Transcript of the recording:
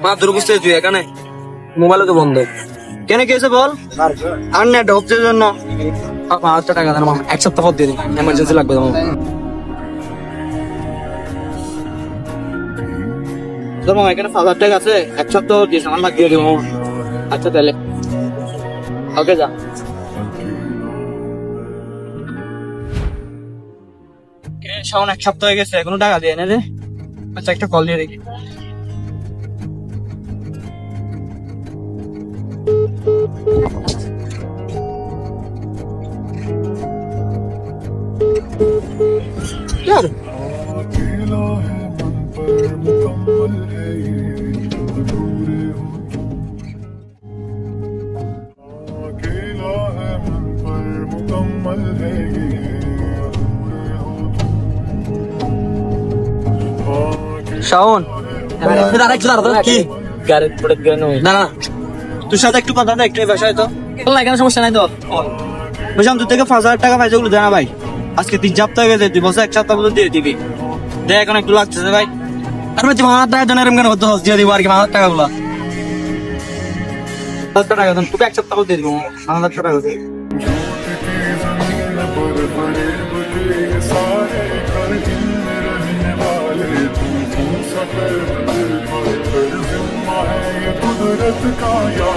মাত্র বুঝতে তুই এখানে মোবাইল তো বন্ধ কেন কি হয়েছে বল আর নেট হচ্ছে জন্য 5,000 টাকা দেন মামা এক সপ্তাহ পর দিয়ে দিন এমার্জেন্সি লাগবে তোমার তোর মামা এখানে 5,000 টাকা আছে এক সপ্তাহ দিয়ে সামান লাগিয়ে দিব আচ্ছা তাহলে ওকে যা শাওন এক সপ্তাহ হয়ে গেছে এখনো টাকা দিয়ে না রে আচ্ছা একটা কল দিয়ে দেখি यार শাওন কি গাড়ি পড়ে গেল না না তোর সাথে একটু কথা না একটু বাসায় তো এখানে সমস্যা নাই তো বুঝলাম তোর থেকে 5,000 টাকা পাইছে ওগুলো জানা ভাই আজকে 3 সপ্তাহ হয়ে গেছে 2 বছর 1 সপ্তাহ মতো দিয়ে দিবি দেখ এখন একটু লাগতেছে ভাই আর ভাই 5,000 টাকা জন্য এরকম কেন হতো দিয়ে দিব আর কি 5,000 টাকা গুলো 5,000 টাকা দেন তোকে 1 সপ্তাহ দিয়ে দিব 5,000 টাকা দিয়ে कुदरत का या